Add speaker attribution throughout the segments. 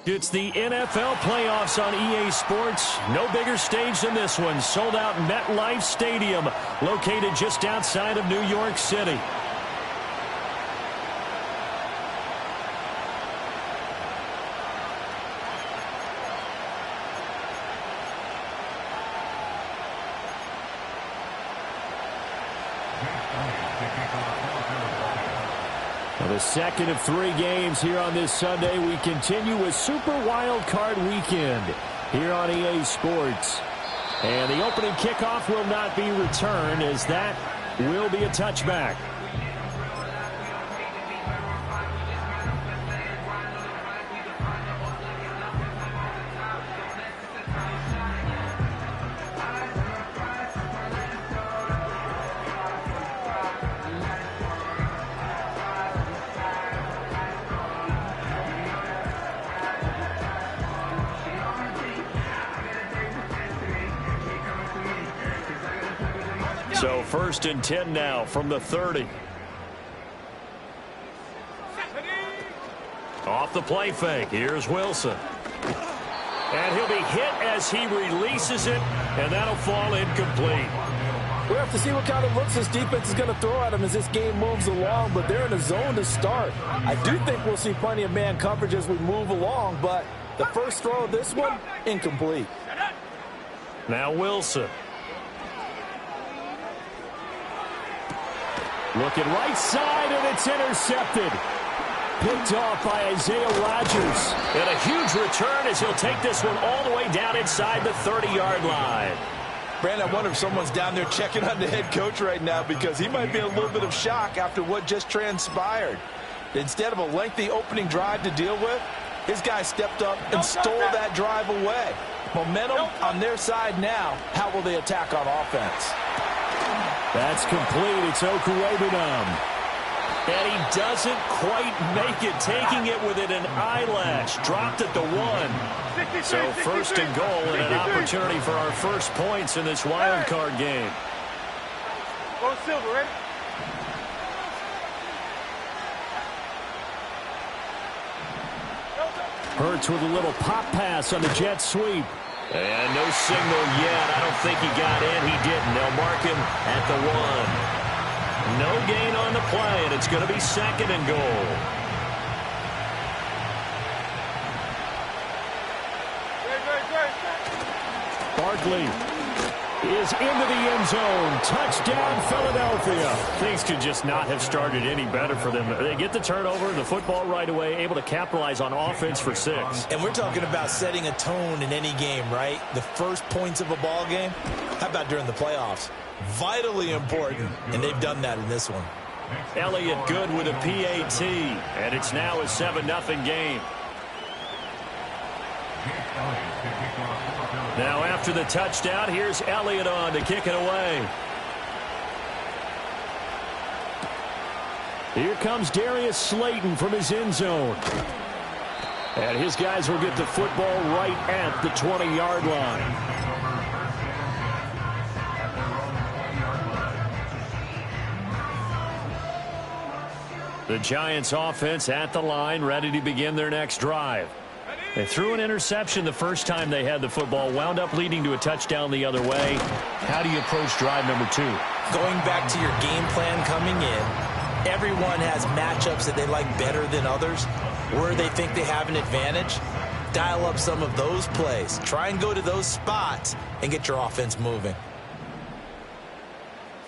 Speaker 1: It's the NFL playoffs on EA Sports. No bigger stage than this one. Sold out MetLife Stadium, located just outside of New York City. The second of 3 games here on this Sunday. We continue with Super Wild Card Weekend here on EA Sports. And the opening kickoff will not be returned, as that will be a touchback. So 1st and 10 now from the 30. Off the play fake. Here's Wilson. And he'll be hit as he releases it, and that'll fall incomplete.
Speaker 2: We'll have to see what kind of looks this defense is going to throw at him as this game moves along, but they're in a zone to start. I do think we'll see plenty of man coverage as we move along, but the first throw of this one, incomplete.
Speaker 1: Now Wilson. Looking right side, and it's intercepted. Picked off by Isaiah Rodgers. And a huge return as he'll take this one all the way down inside the 30-yard line.
Speaker 2: Brandon, I wonder if someone's down there checking on the head coach right now, because he might be in a little bit of shock after what just transpired. Instead of a lengthy opening drive to deal with, his guy stepped up and stole that drive away. Momentum on their side now. How will they attack on offense?
Speaker 1: That's complete. It's Okuwebunam. And he doesn't quite make it, taking it within an eyelash. Dropped at the 1. So 1st and goal, and an opportunity for our first points in this wild card game.
Speaker 3: Go Silver, ready?
Speaker 1: Hurts with a little pop pass on the jet sweep. And no signal yet. I don't think he got in. He didn't. They'll mark him at the 1. No gain on the play, and it's going to be 2nd and goal. Barkley is into the end zone. Touchdown, Philadelphia. Things could just not have started any better for them. They get the turnover, the football right away, able to capitalize on offense for 6.
Speaker 2: And we're talking about setting a tone in any game, right? The first points of a ball game. How about during the playoffs? Vitally important, and they've done that in this one.
Speaker 1: Elliott good with a PAT, and it's now a 7-0 game. Now after the touchdown, here's Elliott on to kick it away. Here comes Darius Slayton from his end zone. And his guys will get the football right at the 20-yard line. The Giants offense at the line, ready to begin their next drive. They threw an interception the first time they had the football, wound up leading to a touchdown the other way. How do you approach drive number 2?
Speaker 2: Going back to your game plan coming in, everyone has matchups that they like better than others, where they think they have an advantage. Dial up some of those plays. Try and go to those spots and get your offense moving.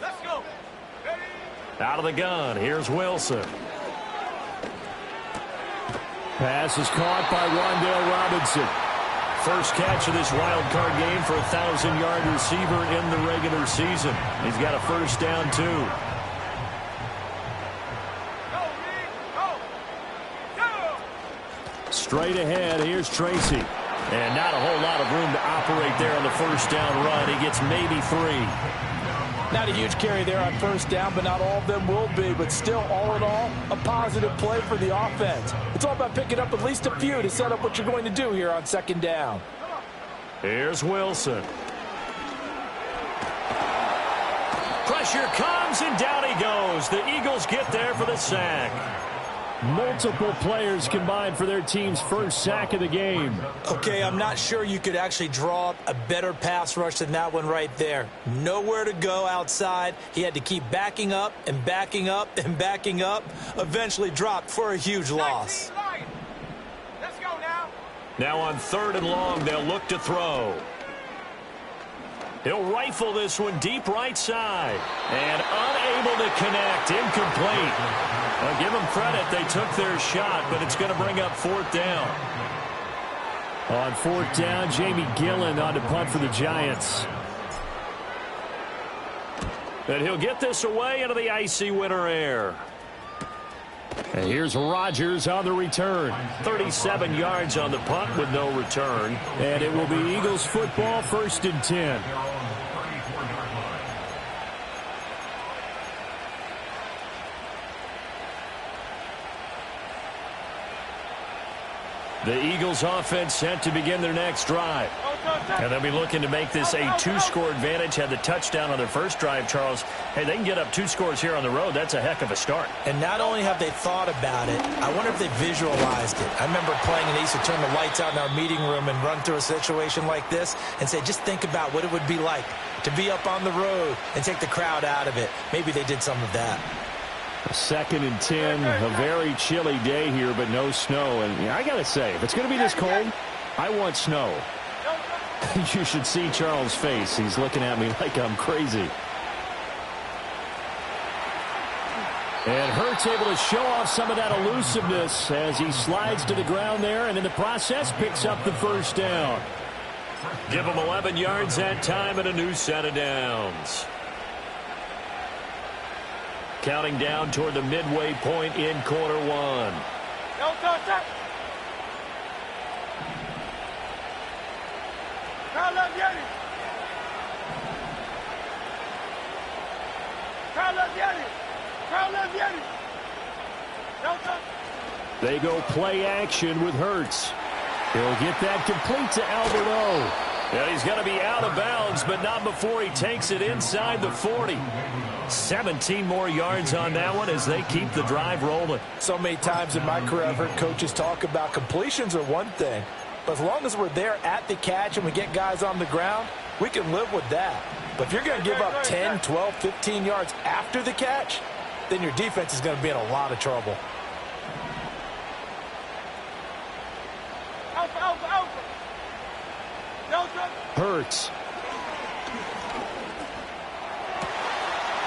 Speaker 3: Let's go.
Speaker 1: Out of the gun, here's Wilson. Pass is caught by Wan'Dale Robinson. First catch of this wild card game for a 1,000-yard receiver in the regular season. He's got a first down, too. Straight ahead, here's Tracy. And not a whole lot of room to operate there on the first down run. He gets maybe 3.
Speaker 2: Not a huge carry there on first down, but not all of them will be. But still, all in all, a positive play for the offense. It's all about picking up at least a few to set up what you're going to do here on 2nd down.
Speaker 1: Here's Wilson. Pressure comes, and down he goes. The Eagles get there for the sack. Multiple players combined for their team's first sack of the game.
Speaker 2: Okay, I'm not sure you could actually draw up a better pass rush than that one right there. Nowhere to go outside. He had to keep backing up and backing up and backing up. Eventually dropped for a huge loss.
Speaker 3: Let's go now.
Speaker 1: Now on 3rd and long, they'll look to throw. He'll rifle this one deep right side. And unable to connect. Incomplete. I'll give them credit. They took their shot, but it's going to bring up 4th down. On 4th down, Jamie Gillen on to punt for the Giants. And he'll get this away into the icy winter air. And here's Rodgers on the return. 37 yards on the punt with no return. And it will be Eagles football, 1st and 10. The Eagles offense set to begin their next drive. And they'll be looking to make this a 2-score advantage. Had the touchdown on their first drive, Charles. Hey, they can get up 2 scores here on the road. That's a heck of a start.
Speaker 2: And not only have they thought about it, I wonder if they visualized it. I remember playing and they used to turn the lights out in our meeting room and run through a situation like this and say, just think about what it would be like to be up on the road and take the crowd out of it. Maybe they did some of that.
Speaker 1: 2nd and 10, a very chilly day here, but no snow. And I got to say, if it's going to be this cold, I want snow. You should see Charles' face. He's looking at me like I'm crazy. And Hurts able to show off some of that elusiveness as he slides to the ground there, and in the process picks up the 1st down. Give him 11 yards that time and a new set of downs. Counting down toward the midway point in quarter 1.
Speaker 3: No touch. Crowd left Yeti. Crowd left Yeti. Crowd left Yeti. No touch.
Speaker 1: They go play action with Hurts. He'll get that complete to Albert O. And he's going to be out of bounds, but not before he takes it inside the 40. 17 more yards on that one as they keep the drive rolling.
Speaker 2: So many times in my career I've heard coaches talk about completions are one thing, but as long as we're there at the catch and we get guys on the ground, we can live with that. But if you're going to give up 10, 12, 15 yards after the catch, then your defense is going to be in a lot of trouble.
Speaker 3: Alpha. No touch.
Speaker 1: Hurts.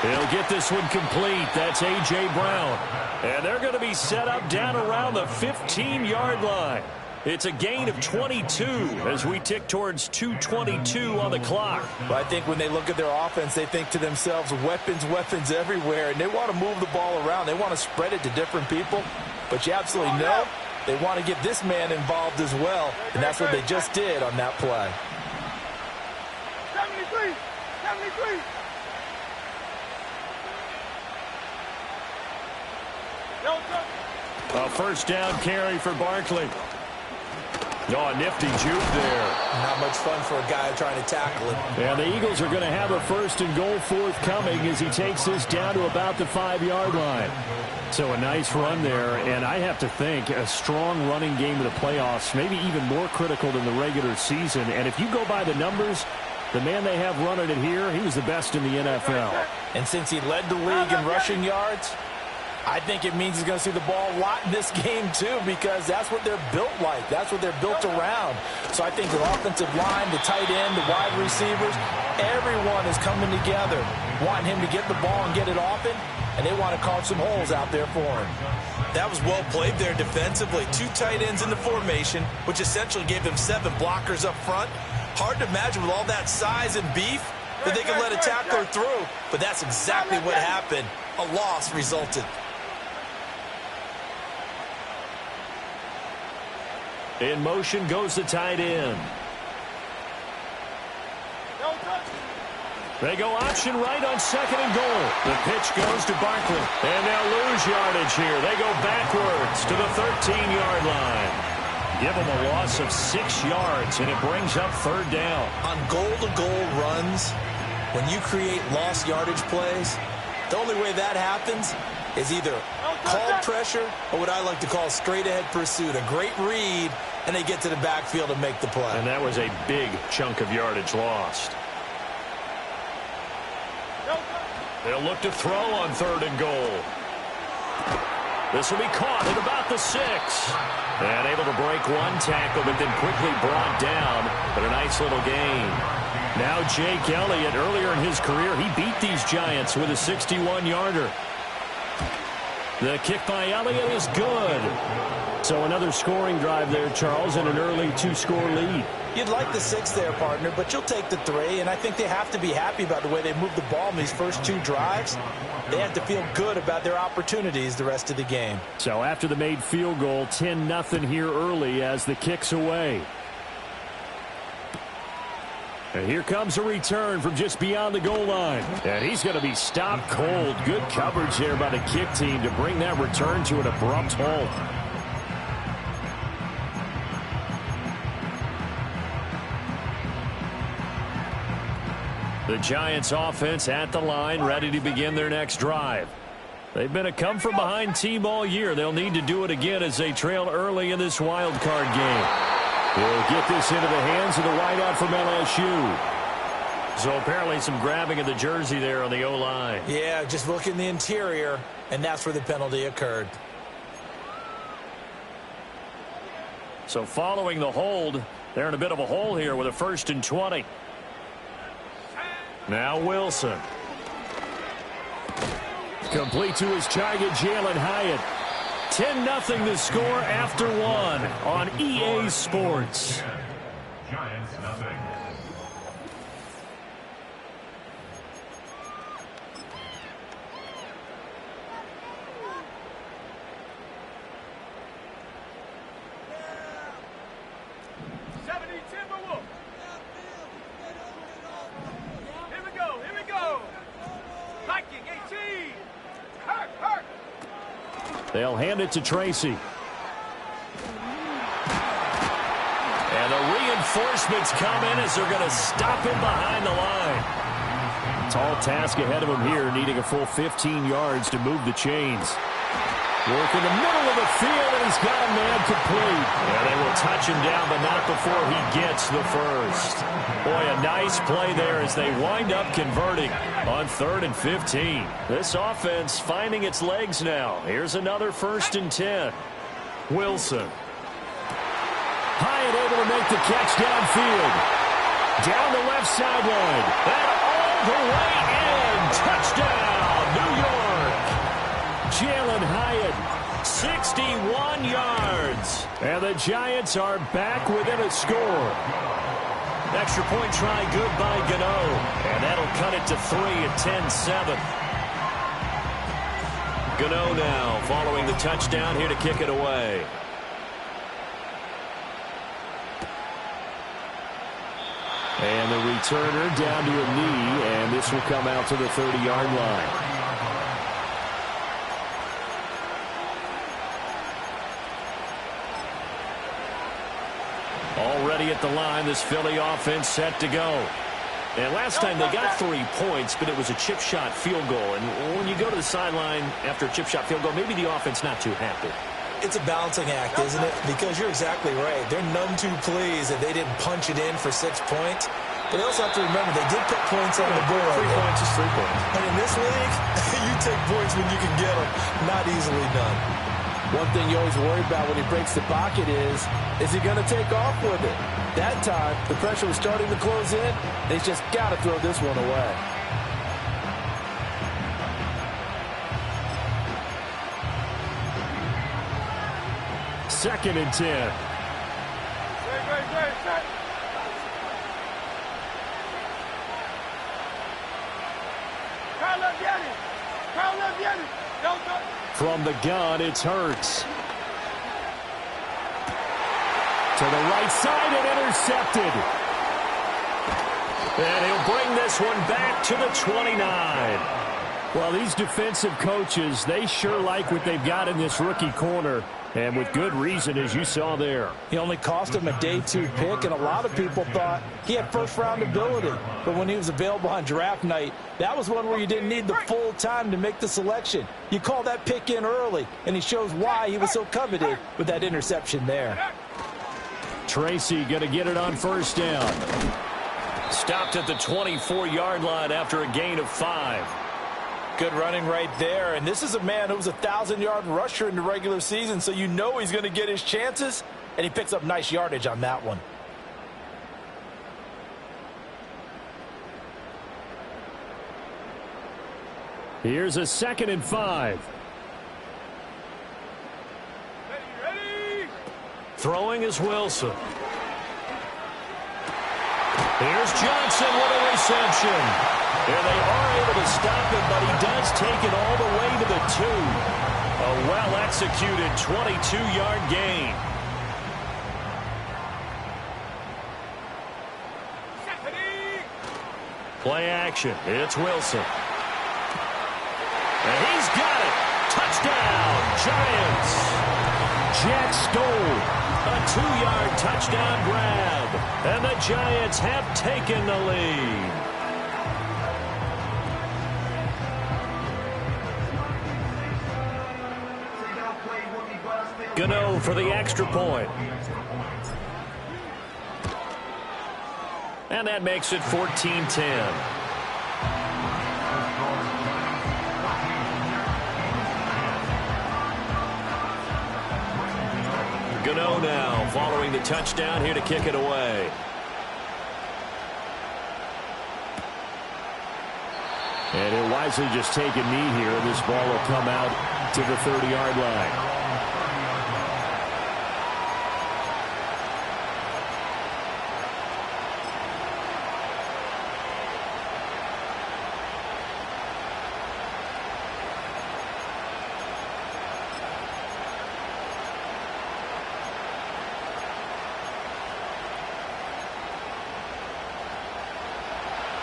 Speaker 1: He'll get this one complete. That's A.J. Brown. And they're going to be set up down around the 15-yard line. It's a gain of 22 as we tick towards 2:22 on the clock.
Speaker 2: But I think when they look at their offense, they think to themselves, weapons everywhere, and they want to move the ball around. They want to spread it to different people. But you absolutely know they want to get this man involved as well, and that's what they just did on that play.
Speaker 3: 73. No touch.
Speaker 1: A 1st down carry for Barkley. Oh, nifty juke there.
Speaker 2: Not much fun for a guy trying to tackle him.
Speaker 1: And the Eagles are going to have a 1st and goal forthcoming as he takes this down to about the 5-yard line. So a nice run there, and I have to think a strong running game of the playoffs, maybe even more critical than the regular season. And if you go by the numbers, the man they have running it here, he was the best in the NFL.
Speaker 2: And since he led the league in rushing yards, I think it means he's going to see the ball a lot in this game, too, because that's what they're built like. That's what they're built around. So I think the offensive line, the tight end, the wide receivers, everyone is coming together, wanting him to get the ball and get it often, and they want to carve some holes out there for him. That was well played there defensively. 2 tight ends in the formation, which essentially gave them 7 blockers up front. Hard to imagine with all that size and beef that they could let a tackler through, but that's exactly what happened. A loss resulted.
Speaker 1: In motion goes the tight end.
Speaker 3: No touch.
Speaker 1: They go option right on 2nd and goal. The pitch goes to Barkley. And they'll lose yardage here. They go backwards to the 13-yard line. Give them a loss of 6 yards, and it brings up 3rd down.
Speaker 2: On goal-to-goal runs, when you create lost yardage plays, the only way that happens is either called pressure, or what I like to call straight-ahead pursuit. A great read, and they get to the backfield and make the play.
Speaker 1: And that was a big chunk of yardage lost. They'll look to throw on 3rd and goal. This will be caught at about the 6. And able to break one tackle, but then quickly brought down. But a nice little gain. Now Jake Elliott, earlier in his career, he beat these Giants with a 61-yarder. The kick by Elliott is good. So another scoring drive there, Charles, and an early 2-score lead.
Speaker 2: You'd like the 6 there, partner, but you'll take the 3, and I think they have to be happy about the way they moved the ball in these first 2 drives. They have to feel good about their opportunities the rest of the game.
Speaker 1: So after the made field goal, 10-0 here early as the kick's away. And here comes a return from just beyond the goal line. And he's going to be stopped cold. Good coverage there by the kick team to bring that return to an abrupt halt. The Giants offense at the line, ready to begin their next drive. They've been a come-from-behind team all year. They'll need to do it again as they trail early in this wild card game. They'll get this into the hands of the wideout from LSU. So apparently some grabbing of the jersey there on the O-line.
Speaker 2: Yeah, just look in the interior, and that's where the penalty occurred.
Speaker 1: So following the hold, they're in a bit of a hole here with a 1st and 20. Now Wilson. Complete to his target, Jalen Hyatt. 10-0 the score after 1 on EA Sports.
Speaker 4: Giants nothing.
Speaker 1: They'll hand it to Tracy. And the reinforcements come in as they're going to stop him behind the line. Tall task ahead of him here, needing a full 15 yards to move the chains. Work in the middle of the field, and he's got a man complete. Yeah, they will touch him down, but not before he gets the first. Boy, a nice play there as they wind up converting on 3rd and 15. This offense finding its legs now. Here's another 1st and 10. Wilson. Hyatt able to make the catch downfield. Down the left sideline. And all the way in. Touchdown, New York. Jalen Hyatt, 61 yards. And the Giants are back within a score. Extra point try good by Gano. And that'll cut it to 3 at 10-7. Gano now following the touchdown here to kick it away. And the returner down to a knee, and this will come out to the 30-yard line. Already at the line, this Philly offense set to go. And last time they got 3 points, but it was a chip shot field goal. And when you go to the sideline after a chip shot field goal, maybe the offense not too happy.
Speaker 2: It's a balancing act, isn't it? Because you're exactly right. They're none too pleased that they didn't punch it in for 6 points. But they also have to remember they did put points on the board.
Speaker 1: 3 points is 3 points.
Speaker 2: And in this league, you take points when you can get them. Not easily done. One thing you always worry about when he breaks the pocket is he going to take off with it? That time, the pressure was starting to close in, and he's just got to throw this one away.
Speaker 1: Second and 10. From the gun, it's Hurts. To the right side and intercepted. And he'll bring this one back to the 29. Well, these defensive coaches, they sure like what they've got in this rookie corner. And with good reason, as you saw there.
Speaker 2: He only cost him a day 2 pick, and a lot of people thought he had first-round ability. But when he was available on draft night, that was one where you didn't need the full time to make the selection. You call that pick in early, and he shows why he was so coveted with that interception there.
Speaker 1: Tracy going to get it on first down. Stopped at the 24-yard line after a gain of 5.
Speaker 2: Good running right there, and this is a man who was a 1,000-yard rusher in the regular season, so you know he's going to get his chances, and he picks up nice yardage on that one.
Speaker 1: Here's a 2nd and 5.
Speaker 3: Ready.
Speaker 1: Throwing is Wilson. Here's Johnson with a reception. And they are able to stop him, but he does take it all the way to the 2. A well-executed 22-yard gain. Play action. It's Wilson. And he's got it. Touchdown, Giants. Jack Stoll, a 2-yard touchdown grab. And the Giants have taken the lead. Gano for the extra point. And that makes it 14-10. Gano now following the touchdown here to kick it away. And he'll wisely just take a knee here. This ball will come out to the 30-yard line.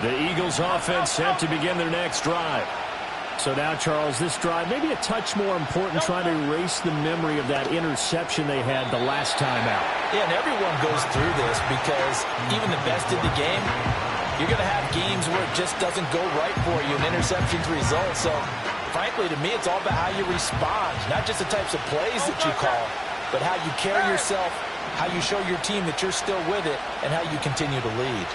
Speaker 1: The Eagles offense set to begin their next drive. So now, Charles, this drive maybe a touch more important, trying to erase the memory of that interception they had the last time out.
Speaker 2: Yeah, and everyone goes through this because even the best in the game, you're going to have games where it just doesn't go right for you and interceptions result. So, frankly, to me, it's all about how you respond, not just the types of plays that you call, but how you carry yourself, how you show your team that you're still with it, and how you continue to lead.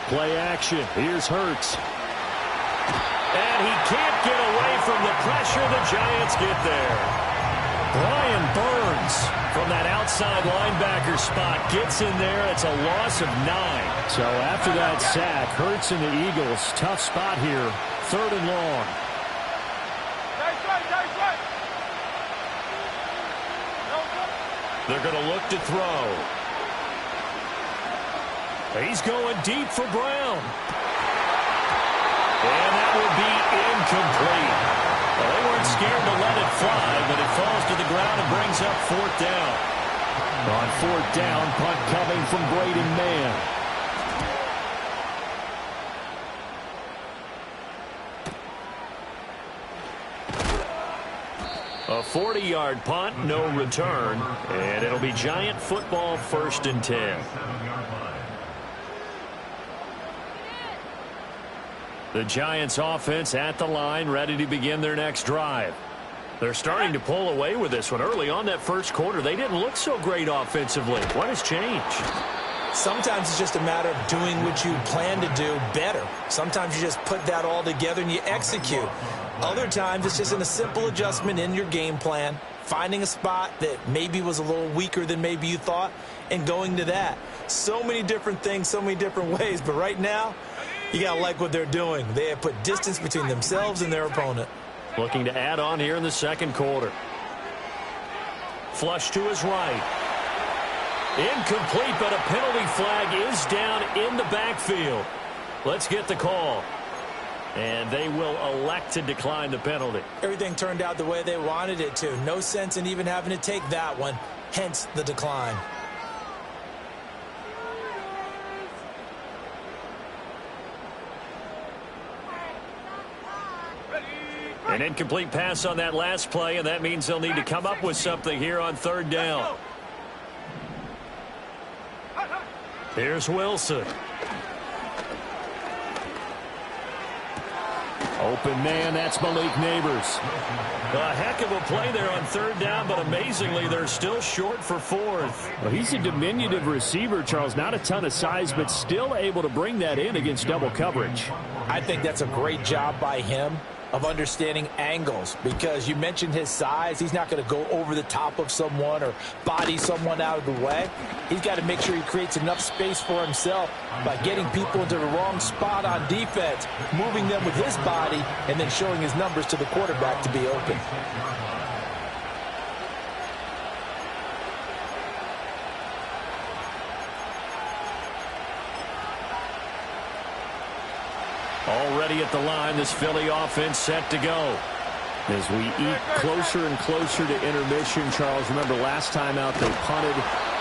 Speaker 1: Play action. Here's Hurts. And he can't get away from the pressure. The Giants get there. Brian Burns from that outside linebacker spot gets in there. It's a loss of 9. So after that sack, Hurts and the Eagles, tough spot here. 3rd and long. They're going to look to throw. He's going deep for Brown. And that will be incomplete. Well, they weren't scared to let it fly, but it falls to the ground and brings up 4th down. On 4th down, punt coming from Braden Mann. A 40-yard punt, no return, and it'll be Giant football 1st and 10. The Giants offense at the line, ready to begin their next drive. They're starting to pull away with this one. Early on that first quarter, they didn't look so great offensively. What has changed?
Speaker 2: Sometimes it's just a matter of doing what you plan to do better. Sometimes you just put that all together and you execute. Other times it's just a simple adjustment in your game plan, finding a spot that maybe was a little weaker than maybe you thought, and going to that. So many different things, so many different ways, but right now, you got to like what they're doing. They have put distance between themselves and their opponent.
Speaker 1: Looking to add on here in the second quarter. Flush to his right. Incomplete, but a penalty flag is down in the backfield. Let's get the call. And they will elect to decline the penalty.
Speaker 2: Everything turned out the way they wanted it to. No sense in even having to take that one, hence the decline.
Speaker 3: Ready.
Speaker 1: An incomplete pass on that last play, and that means they'll need to come up with something here on third down. Here's Wilson. Open man, that's Malik Neighbors. A heck of a play there on third down, but amazingly, they're still short for fourth.
Speaker 5: Well, he's a diminutive receiver, Charles. Not a ton of size, but still able to bring that in against double coverage.
Speaker 2: I think that's a great job by him of understanding angles, because you mentioned his size. He's not going to go over the top of someone or body someone out of the way. He's got to make sure he creates enough space for himself by getting people into the wrong spot on defense, moving them with his body, and then showing his numbers to the quarterback to be open.
Speaker 1: Already at the line, this Philly offense set to go.
Speaker 5: As we eat closer and closer to intermission, Charles, remember last time out they punted.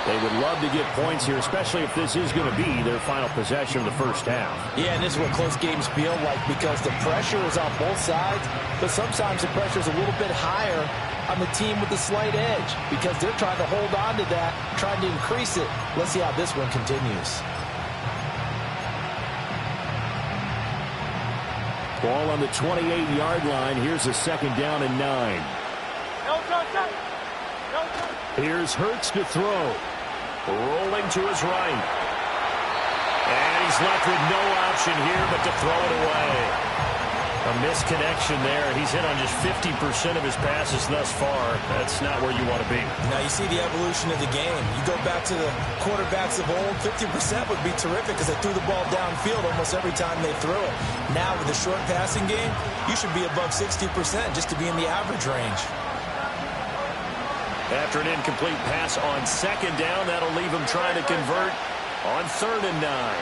Speaker 5: They would love to get points here, especially if this is going to be their final possession of the first half.
Speaker 2: Yeah, and this is what close games feel like, because the pressure is on both sides, but sometimes the pressure is a little bit higher on the team with the slight edge, because they're trying to hold on to that, trying to increase it. Let's see how this one continues.
Speaker 5: Ball on the 28-yard line. Here's a 2nd down and 9. Here's Hurts to throw.
Speaker 1: Rolling to his right. And he's left with no option here but to throw it away. A misconnection there. He's hit on just 50% of his passes thus far. That's not where you want to be.
Speaker 2: Now you see the evolution of the game. You go back to the quarterbacks of old, 50% would be terrific because they threw the ball downfield almost every time they threw it. Now with the short passing game, you should be above 60% just to be in the average range.
Speaker 1: After an incomplete pass on 2nd down, that'll leave him trying to convert on 3rd and 9.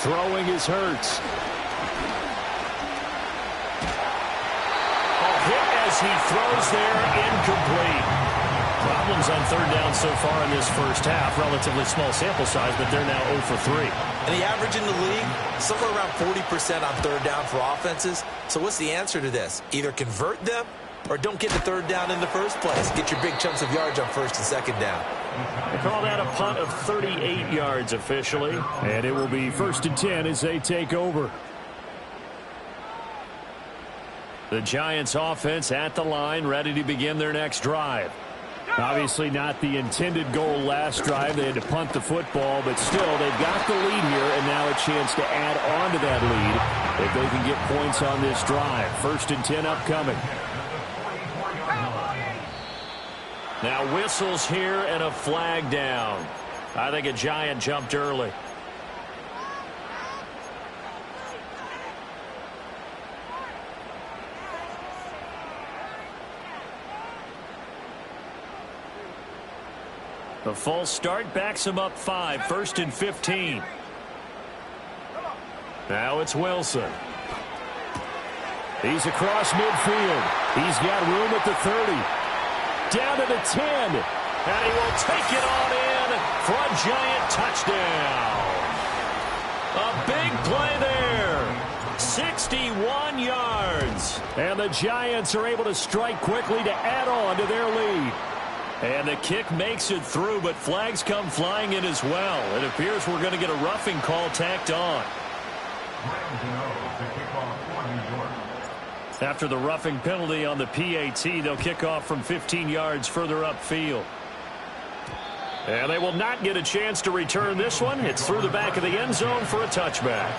Speaker 5: Throwing is Hurts.
Speaker 1: A hit as he throws there, incomplete. Problems on 3rd down so far in this first half. Relatively small sample size, but they're now 0 for 3.
Speaker 2: And the average in the league, somewhere around 40% on 3rd down for offenses. So what's the answer to this? Either convert them or don't get the 3rd down in the first place. Get your big chunks of yards on 1st and 2nd down.
Speaker 1: They call that a punt of 38 yards officially.
Speaker 5: And it will be 1st and 10 as they take over.
Speaker 1: The Giants offense at the line, ready to begin their next drive.
Speaker 5: Obviously not the intended goal last drive. They had to punt the football, but still they've got the lead here, and now a chance to add on to that lead if they can get points on this drive. 1st and 10 upcoming.
Speaker 1: Now whistles here and a flag down. I think a Giant jumped early. The false start backs him up 5. 1st and 15. Now it's Wilson.
Speaker 5: He's across midfield. He's got room at the 30. Down to the 10.
Speaker 1: And he will take it on in for a Giant touchdown. A big play there. 61 yards.
Speaker 5: And the Giants are able to strike quickly to add on to their lead.
Speaker 1: And the kick makes it through, but flags come flying in as well. It appears we're going to get a roughing call tacked on. After the roughing penalty on the PAT, they'll kick off from 15 yards further upfield. And they will not get a chance to return this one. It's through the back of the end zone for a touchback.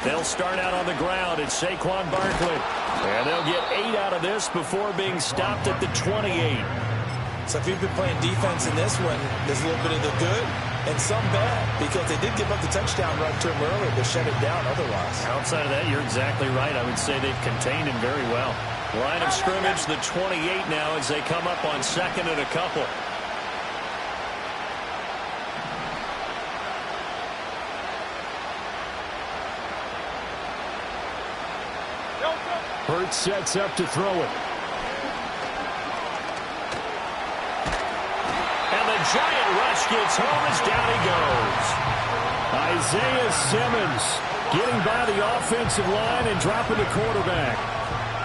Speaker 1: They'll start out on the ground. It's Saquon Barkley. And they'll get 8 out of this before being stopped at the 28.
Speaker 2: So if you've been playing defense in this one, there's a little bit of the good and some bad, because they did give up the touchdown run to him earlier, but shut it down otherwise.
Speaker 1: Outside of that, you're exactly right. I would say they've contained him very well. Line of scrimmage, the 28 now as they come up on 2nd and a couple.
Speaker 5: Hurts sets up to throw it.
Speaker 1: And the giant rush gets home as down he goes.
Speaker 5: Isaiah Simmons getting by the offensive line and dropping the quarterback.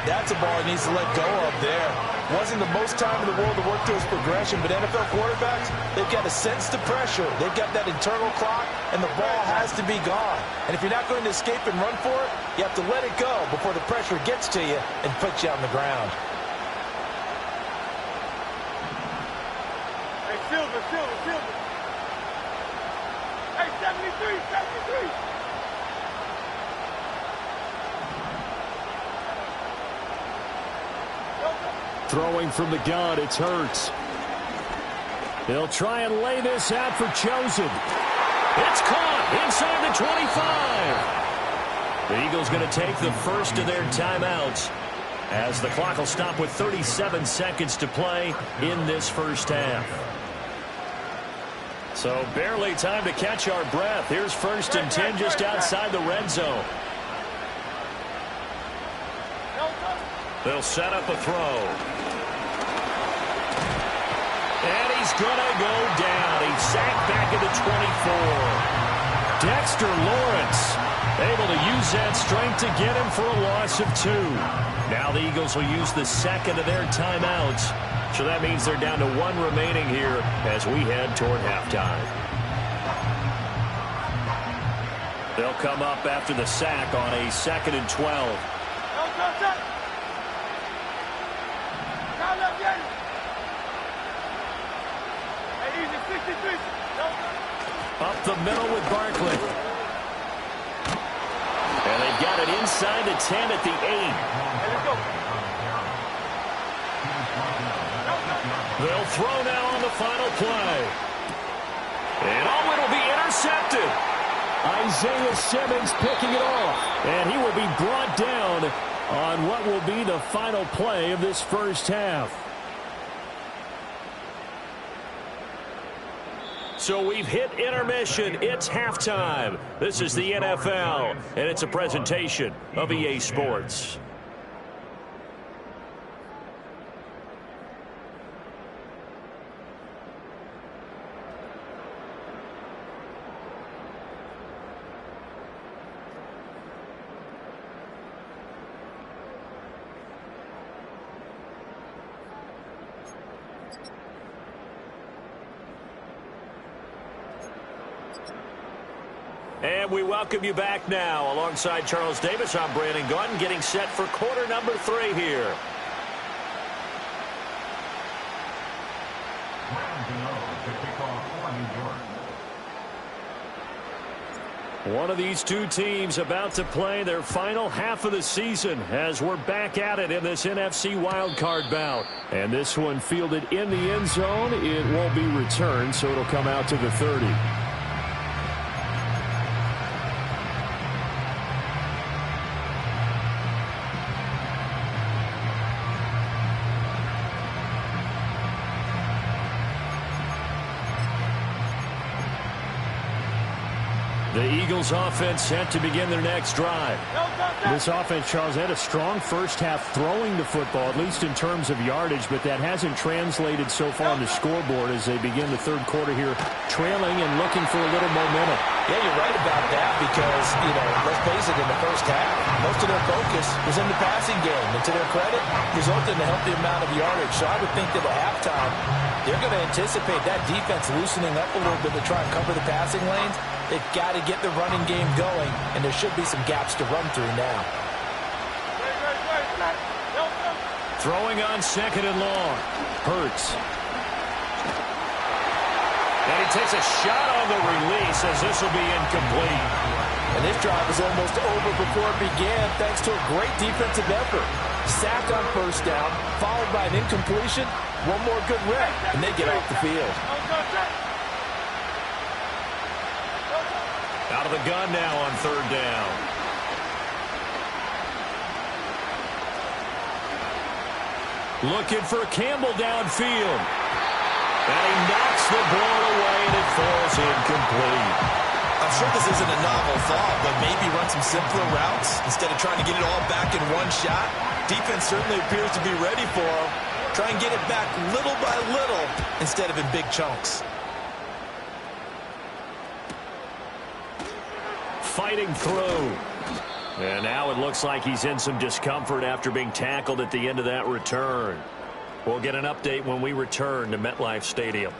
Speaker 2: That's a ball he needs to let go of there. Wasn't the most time in the world to work through his progression, but NFL quarterbacks, they've got to sense the pressure. They've got that internal clock, and the ball has to be gone. And if you're not going to escape and run for it, you have to let it go before the pressure gets to you and puts you on the ground.
Speaker 3: Hey, Silver. Hey, 73.
Speaker 5: Throwing from the gun, it's Hurts. They'll try and lay this out for Chosen.
Speaker 1: It's caught inside the 25. The Eagles going to take the first of their timeouts as the clock will stop with 37 seconds to play in this first half. So barely time to catch our breath. Here's 1st and 10 just outside the red zone. They'll set up a throw. And he's going to go down. He's sacked back at the 24.
Speaker 5: Dexter Lawrence able to use that strength to get him for a loss of 2.
Speaker 1: Now the Eagles will use the second of their timeouts. So that means they're down to 1 remaining here as we head toward halftime. They'll come up after the sack on a 2nd and 12. Up the middle with Barkley. And they've got it inside the 10 at the 8. They'll throw now on the final play. And it'll be intercepted.
Speaker 5: Isaiah Simmons picking it off. And he will be brought down on what will be the final play of this first half.
Speaker 1: So we've hit intermission. It's halftime. This is the NFL, and it's a presentation of EA Sports. And we welcome you back now. Alongside Charles Davis, I'm Brandon Gaudin, getting set for quarter number 3 here. One of these two teams about to play their final half of the season as we're back at it in this NFC wildcard bout. And this one fielded in the end zone. It won't be returned, so it'll come out to the 30. The Eagles offense set to begin their next drive.
Speaker 5: This offense, Charles, had a strong first half throwing the football, at least in terms of yardage, but that hasn't translated so far on the scoreboard as they begin the third quarter here, trailing and looking for a little momentum.
Speaker 2: Yeah, you're right about that because, let's face it, in the first half, most of their focus was in the passing game. And to their credit, resulted in a healthy amount of yardage. So I would think that at halftime, they're going to anticipate that defense loosening up a little bit to try and cover the passing lanes. They've got to get the running game going, and there should be some gaps to run through now.
Speaker 1: Throwing on 2nd and long.
Speaker 5: Hurts.
Speaker 1: And he takes a shot on the release as this will be incomplete.
Speaker 2: And this drive was almost over before it began thanks to a great defensive effort. Sack on first down, followed by an incompletion. One more good rep, and they get off the field.
Speaker 1: Out of the gun now on 3rd down. Looking for Campbell downfield. And he knocks the ball away, and it falls incomplete.
Speaker 2: I'm sure this isn't a novel thought, but maybe run some simpler routes instead of trying to get it all back in one shot. Defense certainly appears to be ready for him. Try and get it back little by little instead of in big chunks.
Speaker 1: Fighting through. And now it looks like he's in some discomfort after being tackled at the end of that return. We'll get an update when we return to MetLife Stadium.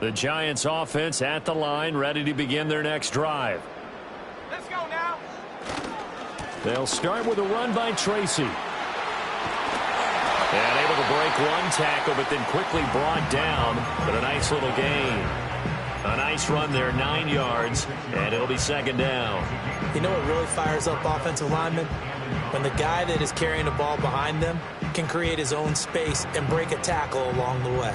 Speaker 1: The Giants offense at the line, ready to begin their next drive.
Speaker 3: Let's go now.
Speaker 1: They'll start with a run by Tracy. And able to break one tackle, but then quickly brought down. But a nice little gain. A nice run there, 9 yards, and it'll be second down.
Speaker 6: You know what really fires up offensive linemen? When the guy that is carrying the ball behind them can create his own space and break a tackle along the way.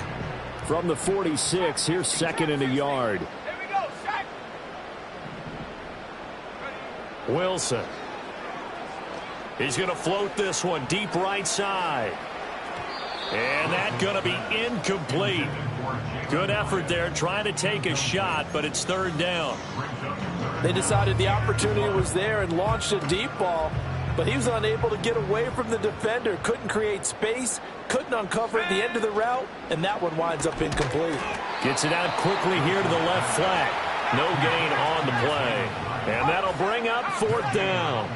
Speaker 5: From the 46, here's second and a yard.
Speaker 3: Here we go, Shaq.
Speaker 1: Wilson. He's going to float this one deep right side. And that's going to be incomplete. Good effort there trying to take a shot, but it's third down.
Speaker 2: They decided the opportunity was there and launched a deep ball, but he was unable to get away from the defender, couldn't create space, couldn't uncover the end of the route, and that one winds up incomplete.
Speaker 1: Gets it out quickly here to the left flat. No gain on the play. And that'll bring up fourth down.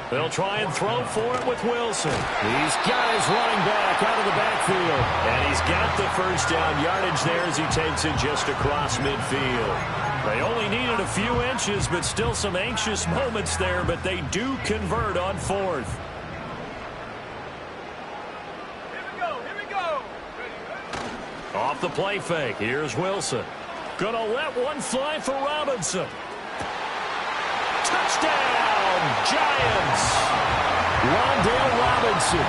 Speaker 1: They'll try and throw for it with Wilson. These guys running back out of the backfield. And he's got the first down yardage there as he takes it just across midfield. They only needed a few inches, but still some anxious moments there, but they do convert on fourth.
Speaker 3: Here we go.
Speaker 1: Off the play fake, here's Wilson. Gonna let one fly for Robinson. Touchdown, Giants! Wan'Dale Robinson,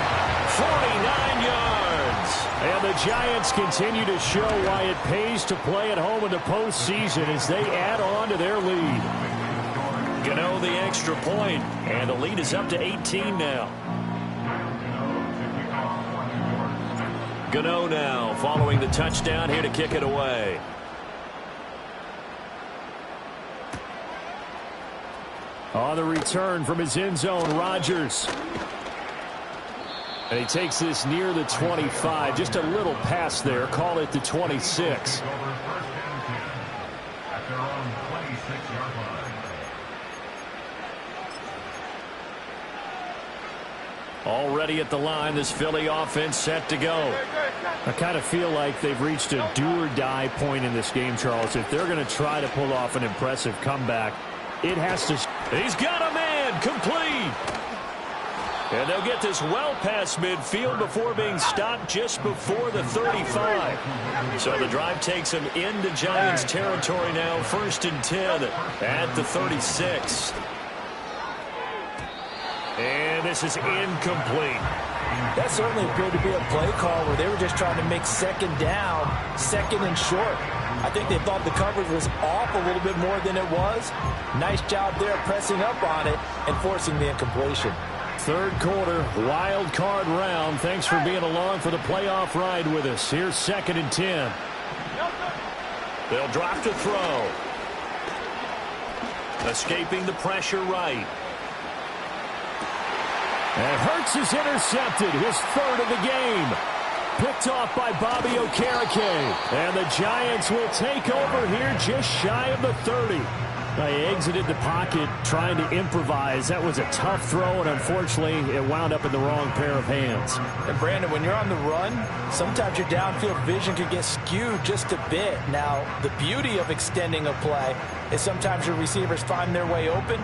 Speaker 1: 49 yards. And the Giants continue to show why it pays to play at home in the postseason as they add on to their lead. Gano the extra point, and the lead is up to 18 now. Gano now following the touchdown here to kick it away.
Speaker 5: On the return from his end zone, Rodgers. And he takes this near the 25. Just a little pass there. Call it the 26. Already at the line, this Philly offense set to go. I kind of feel like they've reached a do-or-die point in this game, Charles. If they're going to try to pull off an impressive comeback, it has to...
Speaker 1: He's got a man, complete. And they'll get this well past midfield before being stopped just before the 35. So the drive takes them into Giants territory now, 1st and 10 at the 36. And this is incomplete.
Speaker 6: That certainly appeared to be a play call where they were just trying to make second down, second and short. I think they thought the coverage was off a little bit more than it was. Nice job there pressing up on it and forcing the incompletion.
Speaker 5: Third quarter, wild card round. Thanks for being along for the playoff ride with us. Here's 2nd and 10.
Speaker 1: They'll drop to throw. Escaping the pressure right.
Speaker 5: And Hurts is intercepted, his third of the game. Picked off by Bobby Okereke. And the Giants will take over here just shy of the 30. They exited the pocket trying to improvise. That was a tough throw, and unfortunately, it wound up in the wrong pair of hands.
Speaker 6: And Brandon, when you're on the run, sometimes your downfield vision could get skewed just a bit. Now, the beauty of extending a play is sometimes your receivers find their way open,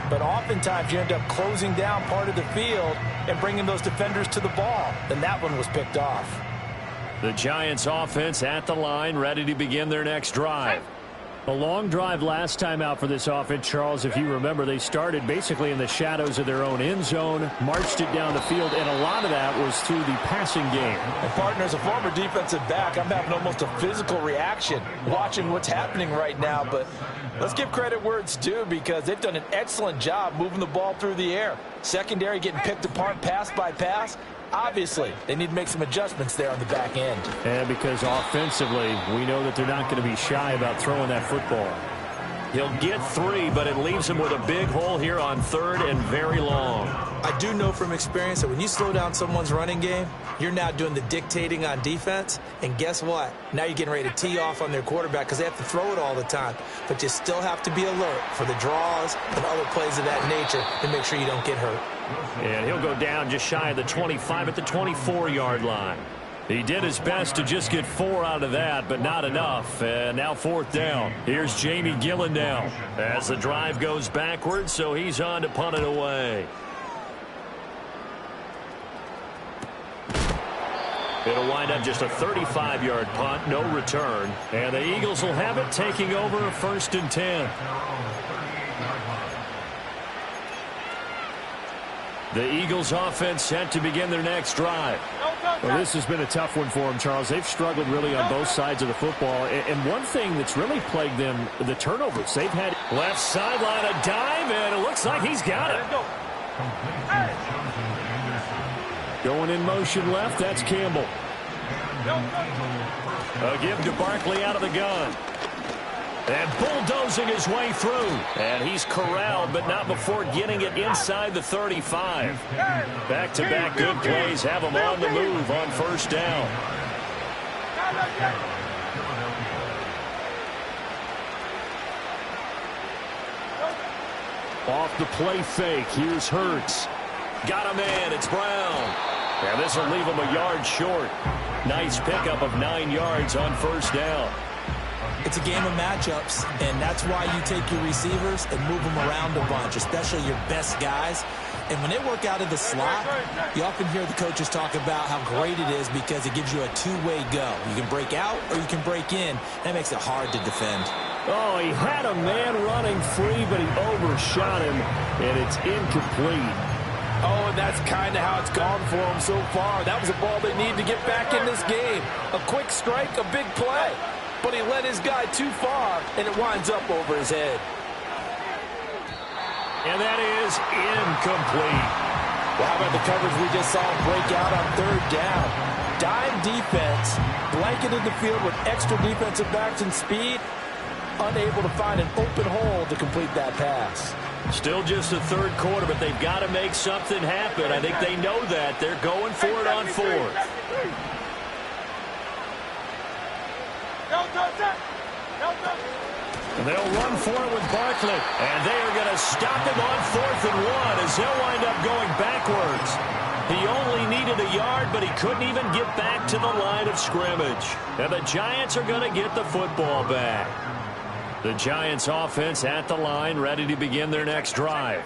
Speaker 6: but oftentimes you end up closing down part of the field and bringing those defenders to the ball. And that one was picked off.
Speaker 1: The Giants offense at the line, ready to begin their next drive.
Speaker 5: A long drive last time out for this offense, Charles. If you remember, they started basically in the shadows of their own end zone, marched it down the field, and a lot of that was through the passing game.
Speaker 6: And partner, as a former defensive back, I'm having almost a physical reaction watching what's happening right now. But let's give credit where it's due, because they've done an excellent job moving the ball through the air. Secondary getting picked apart pass by pass. Obviously, they need to make some adjustments there on the back end.
Speaker 5: And because offensively, we know that they're not going to be shy about throwing that football.
Speaker 1: He'll get 3, but it leaves him with a big hole here on 3rd and very long.
Speaker 6: I do know from experience that when you slow down someone's running game, you're now doing the dictating on defense. And guess what? Now you're getting ready to tee off on their quarterback because they have to throw it all the time. But you still have to be alert for the draws and other plays of that nature to make sure you don't get hurt.
Speaker 1: And he'll go down just shy of the 25 at the 24-yard line. He did his best to just get 4 out of that, but not enough. And now 4th down. Here's Jamie Gillen now as the drive goes backwards, so he's on to punt it away. It'll wind up just a 35-yard punt, no return. And the Eagles will have it, taking over 1st and 10. The Eagles offense set to begin their next drive.
Speaker 5: Well, this has been a tough one for them, Charles. They've struggled really on both sides of the football. And one thing that's really plagued them, the turnovers. They've had
Speaker 1: left sideline, a dive, and it looks like he's got it.
Speaker 5: Going in motion left, that's Campbell.
Speaker 1: A give to Barkley out of the gun. And bulldozing his way through. And he's corralled, but not before getting it inside the 35. Back-to-back good plays have him on the move on 1st down.
Speaker 5: Off the play fake, here's Hurts.
Speaker 1: Got a man, it's Brown. And this will leave him a yard short. Nice pickup of 9 yards on 1st down.
Speaker 6: It's a game of matchups, and that's why you take your receivers and move them around a bunch, especially your best guys. And when they work out of the slot, you often hear the coaches talk about how great it is because it gives you a two-way go. You can break out or you can break in. That makes it hard to defend.
Speaker 5: Oh, he had a man running free, but he overshot him, and it's incomplete.
Speaker 6: Oh, and that's kind of how it's gone for them so far. That was a ball they need to get back in this game. A quick strike, a big play. But he led his guy too far, and it winds up over his head.
Speaker 1: And that is incomplete.
Speaker 6: Well, how about the coverage we just saw him break out on 3rd down? Dime defense, blanketed the field with extra defensive backs and speed, unable to find an open hole to complete that pass.
Speaker 1: Still just the 3rd quarter, but they've got to make something happen. I think they know that. They're going for it on 4th. And they'll run for it with Barkley. And they are going to stop him on 4th and 1 as they'll wind up going backwards. He only needed a yard, but he couldn't even get back to the line of scrimmage. And the Giants are going to get the football back. The Giants offense at the line, ready to begin their next drive.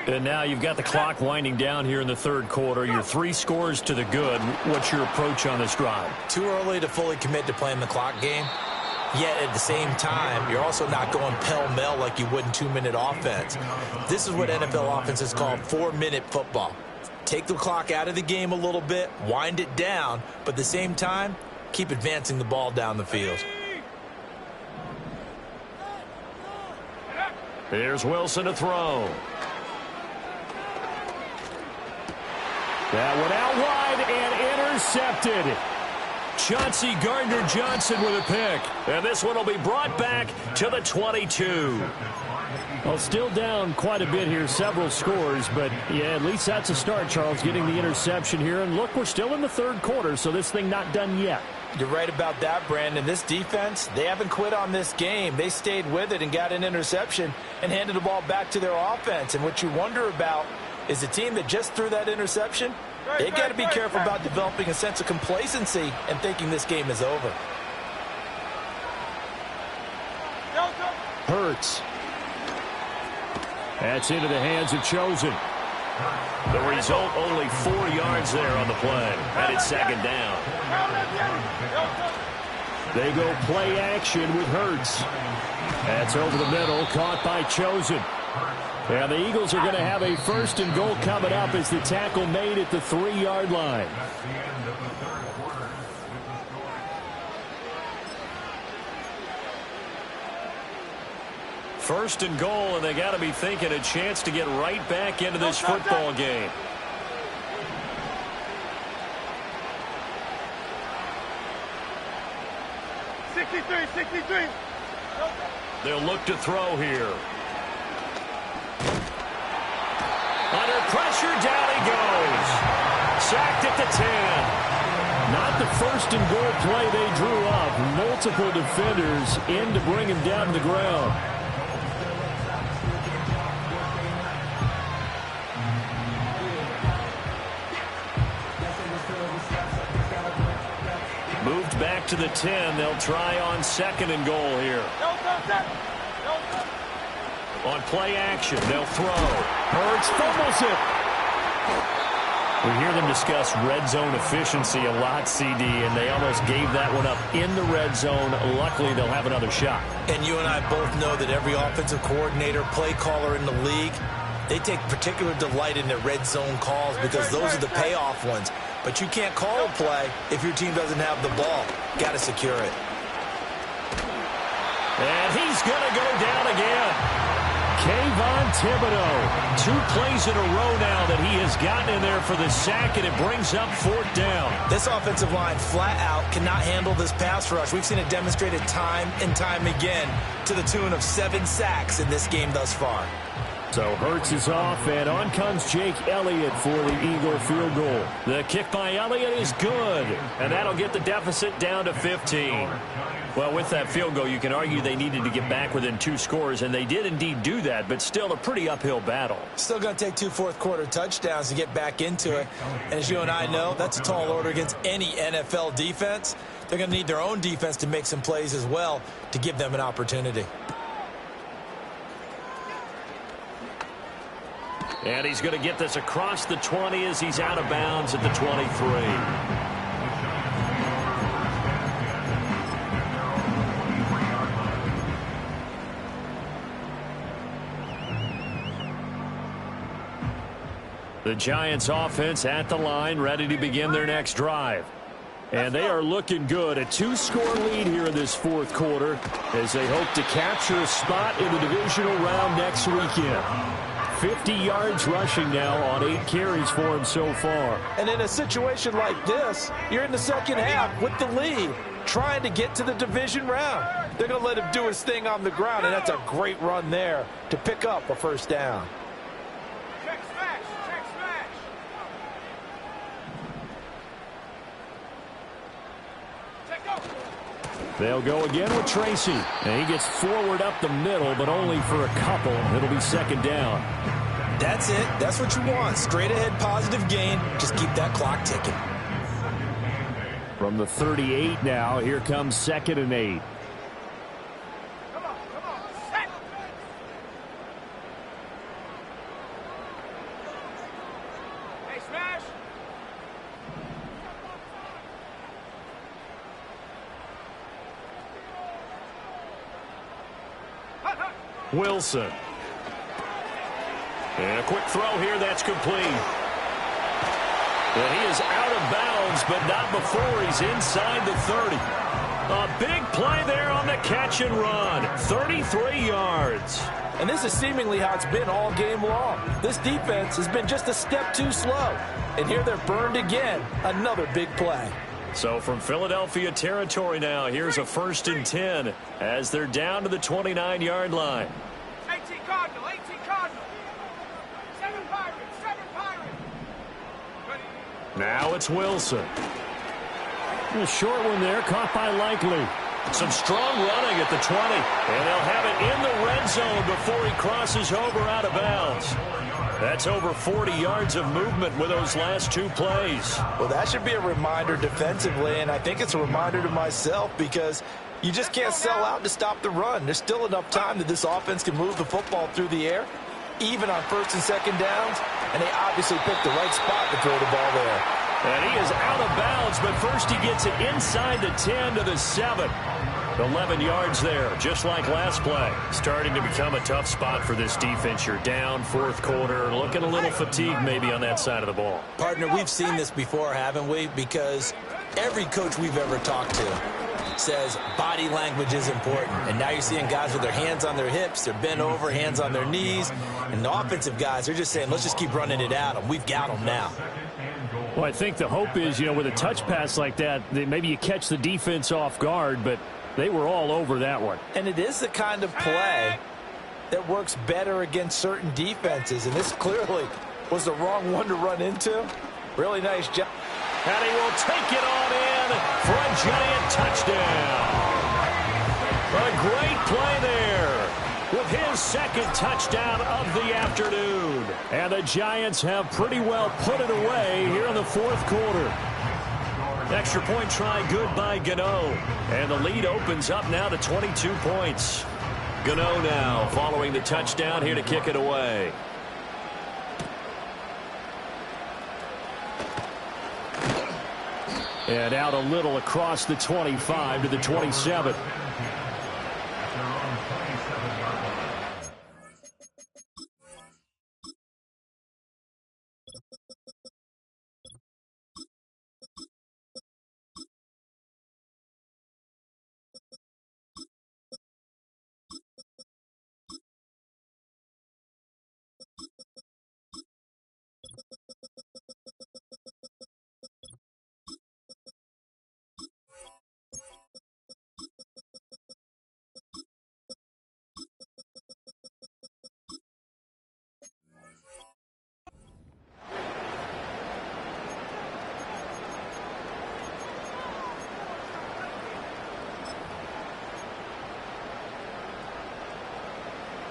Speaker 1: And now you've got the clock winding down here in the 3rd quarter. You're 3 scores to the good. What's your approach on this drive?
Speaker 6: Too early to fully commit to playing the clock game. Yet at the same time, you're also not going pell-mell like you would in 2-minute offense. This is what NFL offenses call 4-minute football. Take the clock out of the game a little bit, wind it down, but at the same time, keep advancing the ball down the field.
Speaker 1: Here's Wilson to throw.
Speaker 5: That one out wide and intercepted.
Speaker 1: Chauncey Gardner-Johnson with a pick. And this one will be brought back to the 22.
Speaker 5: Well, still down quite a bit here, several scores, but yeah, at least that's a start, Charles, getting the interception here. And look, we're still in the 3rd quarter, so this thing not done yet.
Speaker 6: You're right about that, Brandon. This defense, they haven't quit on this game. They stayed with it and got an interception and handed the ball back to their offense. And what you wonder about is the team that just threw that interception, they got to be careful about developing a sense of complacency and thinking this game is over.
Speaker 5: Hurts. That's into the hands of Chosen.
Speaker 1: The result, only 4 yards there on the play. And it's 2nd down.
Speaker 5: They go play action with Hurts. That's over the middle, caught by Chosen. And the Eagles are going to have a 1st and goal coming up as the tackle made at the 3-yard line. First and goal, and they got to be thinking a chance to get right back into this football game. They'll look to throw here. Under pressure, down he goes. Sacked at the 10. Not the 1st and goal play they drew up. Multiple defenders in to bring him down to the ground. Moved back to the 10. They'll try on 2nd and goal here. On play action, they'll throw. Hurts fumbles it. We hear them discuss red zone efficiency a lot, CD, and they almost gave that one up in the red zone. Luckily, they'll have another shot.
Speaker 6: And you and I both know that every offensive coordinator, play caller in the league, they take particular delight in their red zone calls because those are the payoff ones. But you can't call a play if your team doesn't have the ball. Got to secure it.
Speaker 5: And he's going to go down again. Kayvon Thibodeaux. 2 plays in a row now that he has gotten in there for the sack, and it brings up 4th down.
Speaker 6: This offensive line flat out cannot handle this pass rush. We've seen it demonstrated time and time again to the tune of 7 sacks in this game thus far.
Speaker 5: So Hurts is off, and on comes Jake Elliott for the Eagle field goal. The kick by Elliott is good, and that'll get the deficit down to 15. Well, with that field goal, you can argue they needed to get back within 2 scores, and they did indeed do that, but still a pretty uphill battle.
Speaker 6: Still going to take 2 fourth-quarter touchdowns to get back into it. And as you and I know, that's a tall order against any NFL defense. They're going to need their own defense to make some plays as well to give them an opportunity.
Speaker 5: And he's going to get this across the 20 as he's out of bounds at the 23. The Giants offense at the line, ready to begin their next drive. And they are looking good. A 2-score lead here in this 4th quarter as they hope to capture a spot in the divisional round next weekend. 50 yards rushing now on 8 carries for him so far.
Speaker 6: And in a situation like this, you're in the 2nd half with the lead, trying to get to the division round. They're going to let him do his thing on the ground, and that's a great run there to pick up a 1st down.
Speaker 5: They'll go again with Tracy. And he gets forward up the middle, but only for a couple. It'll be 2nd down.
Speaker 6: That's it. That's what you want. Straight ahead positive gain. Just keep that clock ticking.
Speaker 5: From the 38 now, here comes 2nd and 8.
Speaker 3: Come on, set. Hey, smash.
Speaker 5: Wilson. And a quick throw here, that's complete. And he is out of bounds, but not before he's inside the 30. A big play there on the catch and run. 33 yards.
Speaker 6: And this is seemingly how it's been all game long. This defense has been just a step too slow. And here they're burned again. Another big play.
Speaker 5: So from Philadelphia territory now, here's a 1st and 10 as they're down to the 29-yard line.
Speaker 3: 18 Cardinal, 18 Cardinal. 7 Pirates, 7 Pirates.
Speaker 5: Now it's Wilson. A short one there, caught by Likely. Some strong running at the 20. And they'll have it in the red zone before he crosses over out of bounds. That's over 40 yards of movement with those last 2 plays.
Speaker 6: Well, that should be a reminder defensively, and I think it's a reminder to myself because you just can't sell out to stop the run. There's still enough time that this offense can move the football through the air, even on 1st and 2nd downs, and they obviously picked the right spot to throw the ball there.
Speaker 5: And he is out of bounds, but first he gets it inside the 10 to the 7.
Speaker 1: 11 yards there, just like last play. Starting to become a tough spot for this defense. You're down fourth quarter, looking a little fatigued maybe on that side of the ball.
Speaker 6: Partner, we've seen this before, haven't we? Because every coach we've ever talked to says body language is important. And now you're seeing guys with their hands on their hips, they're bent over, hands on their knees. And the offensive guys, they're just saying, let's just keep running it at them. We've got them now.
Speaker 5: Well, I think the hope is, with a touch pass like that, maybe you catch the defense off guard, but they were all over that one.
Speaker 6: And it is the kind of play that works better against certain defenses. And this clearly was the wrong one to run into. Really nice job.
Speaker 1: And he will take it on in for a giant touchdown. A great play there with his second touchdown of the afternoon.
Speaker 5: And the Giants have pretty well put it away here in the fourth quarter.
Speaker 1: Extra point try good by Gano. And the lead opens up now to 22 points. Gano now following the touchdown here to kick it away.
Speaker 5: And out a little across the 25 to the 27.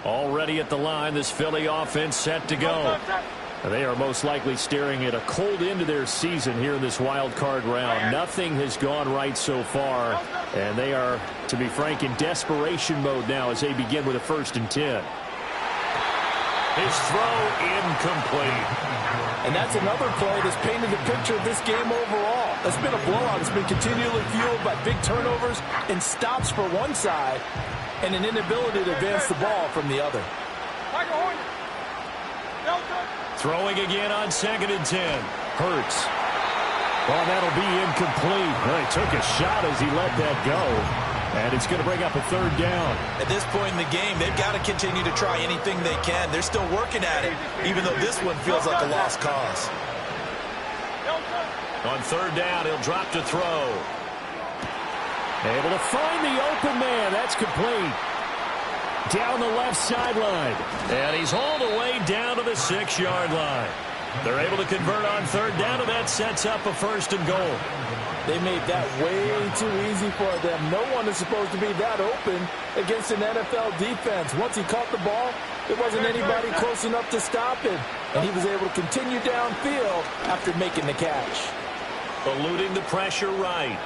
Speaker 1: Already at the line, this Philly offense set to go.
Speaker 5: They are most likely staring at a cold end to their season here in this wild card round. Nothing has gone right so far, and they are, to be frank, in desperation mode now as they begin with a 1st and 10.
Speaker 1: His throw incomplete.
Speaker 6: And that's another play that's painted the picture of this game overall. It's been a blowout. It's been continually fueled by big turnovers and stops for one side and an inability to advance the ball from the other.
Speaker 1: Throwing again on 2nd and 10.
Speaker 5: Hurts. Well, that'll be incomplete. Well, he took a shot as he let that go. And it's going to bring up a 3rd down.
Speaker 2: At this point in the game, they've got to continue to try anything they can. They're still working at it, even though this one feels like a lost cause.
Speaker 1: On 3rd down, he'll drop to throw.
Speaker 5: Able to find the open man. That's complete. Down the left sideline.
Speaker 1: And he's hauled away down to the 6-yard line. They're able to convert on 3rd down, and that sets up a 1st and goal.
Speaker 6: They made that way too easy for them. No one is supposed to be that open against an NFL defense. Once he caught the ball, there wasn't anybody close enough to stop him. And he was able to continue downfield after making the catch.
Speaker 1: Eluding the pressure right.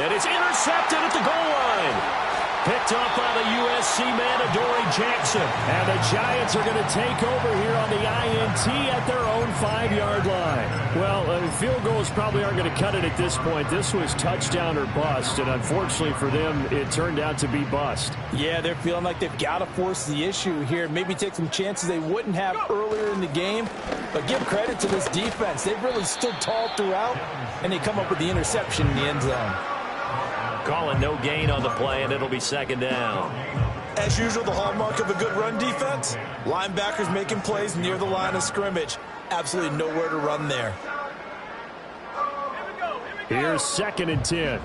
Speaker 1: And it's intercepted at the goal line. Picked up by the USC man, Adoree Jackson.
Speaker 5: And the Giants are going to take over here on the INT at their own 5-yard line. Well, field goals probably aren't going to cut it at this point. This was touchdown or bust, and unfortunately for them, it turned out to be bust.
Speaker 6: Yeah, they're feeling like they've got to force the issue here. Maybe take some chances they wouldn't have earlier in the game. But give credit to this defense. They've really stood tall throughout, and they come up with the interception in the end zone.
Speaker 1: Calling no gain on the play, and it'll be 2nd down.
Speaker 2: As usual, the hallmark of a good run defense, linebackers making plays near the line of scrimmage. Absolutely nowhere to run there.
Speaker 5: Here's 2nd and 10.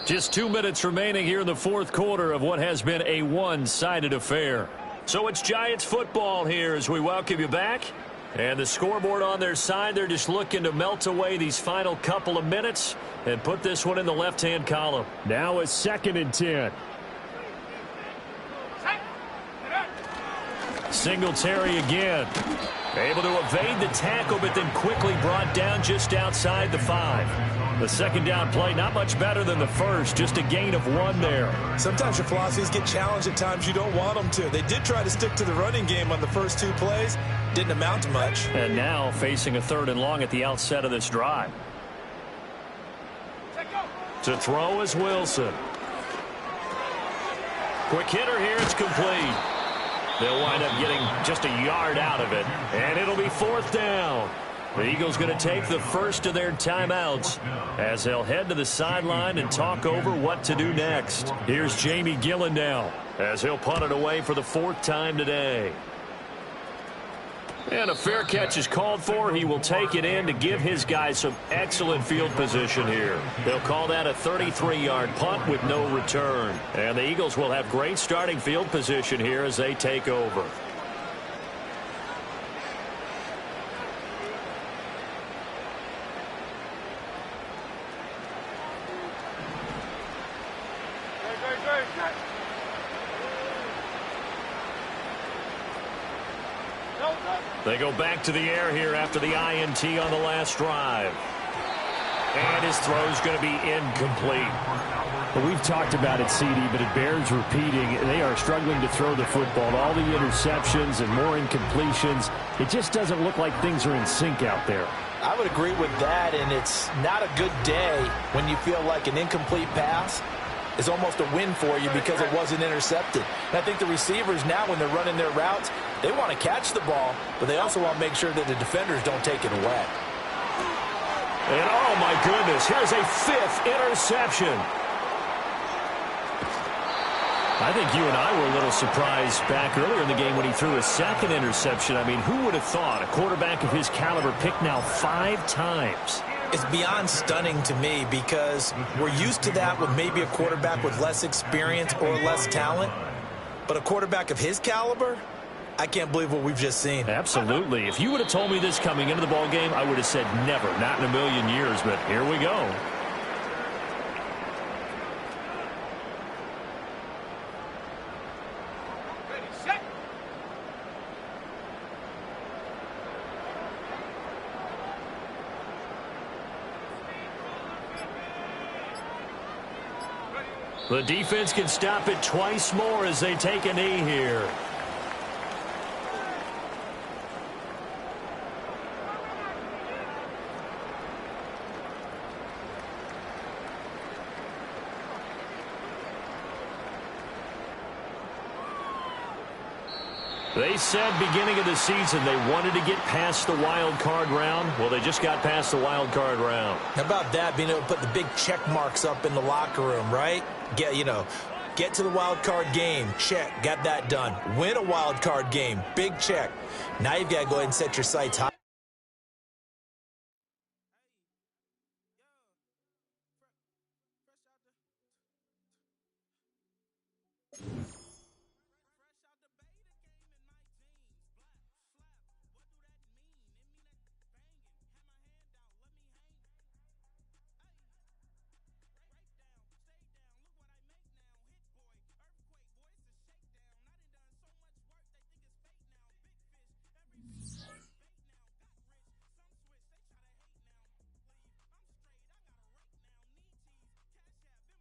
Speaker 1: Just 2 minutes remaining here in the fourth quarter of what has been a one-sided affair. So it's Giants football here as we welcome you back. And the scoreboard on their side, they're just looking to melt away these final couple of minutes and put this one in the left-hand column.
Speaker 5: Now it's 2nd and 10.
Speaker 1: Singletary again. Able to evade the tackle, but then quickly brought down just outside the 5. The 2nd down play, not much better than the first, just a gain of 1 there.
Speaker 2: Sometimes your philosophies get challenged at times you don't want them to. They did try to stick to the running game on the first 2 plays. Didn't amount to much.
Speaker 1: And now facing a 3rd and long at the outset of this drive. To throw is Wilson. Quick hitter here. It's complete. They'll wind up getting just a yard out of it, and it'll be 4th down. The Eagles going to take the first of their timeouts as they'll head to the sideline and talk over what to do next. Here's Jamie Gillen now as he'll punt it away for the 4th time today. And a fair catch is called for. He will take it in to give his guys some excellent field position here. They'll call that a 33-yard punt with no return. And the Eagles will have great starting field position here as they take over. They go back to the air here after the INT on the last drive. And his throw's going to be incomplete.
Speaker 5: Well, we've talked about it, CD, but it bears repeating. They are struggling to throw the football. All the interceptions and more incompletions. It just doesn't look like things are in sync out there.
Speaker 6: I would agree with that, and it's not a good day when you feel like an incomplete pass is almost a win for you because it wasn't intercepted. And I think the receivers now, when they're running their routes, they want to catch the ball, but they also want to make sure that the defenders don't take it away.
Speaker 1: And, oh, my goodness, here's a 5th interception. I think you and I were a little surprised back earlier in the game when he threw his 2nd interception. I mean, who would have thought a quarterback of his caliber picked now 5 times?
Speaker 6: It's beyond stunning to me because we're used to that with maybe a quarterback with less experience or less talent. But a quarterback of his caliber, I can't believe what we've just seen.
Speaker 1: Absolutely. If you would have told me this coming into the ball game, I would have said never, not in a million years. But here we go. The defense can stop it twice more as they take a knee here. They said beginning of the season they wanted to get past the wild card round. Well, they just got past the wild card round.
Speaker 6: How about that, being able to put the big check marks up in the locker room, right? Get to the wild card game, check, got that done. Win a wild card game, big check. Now you've got to go ahead and set your sights high.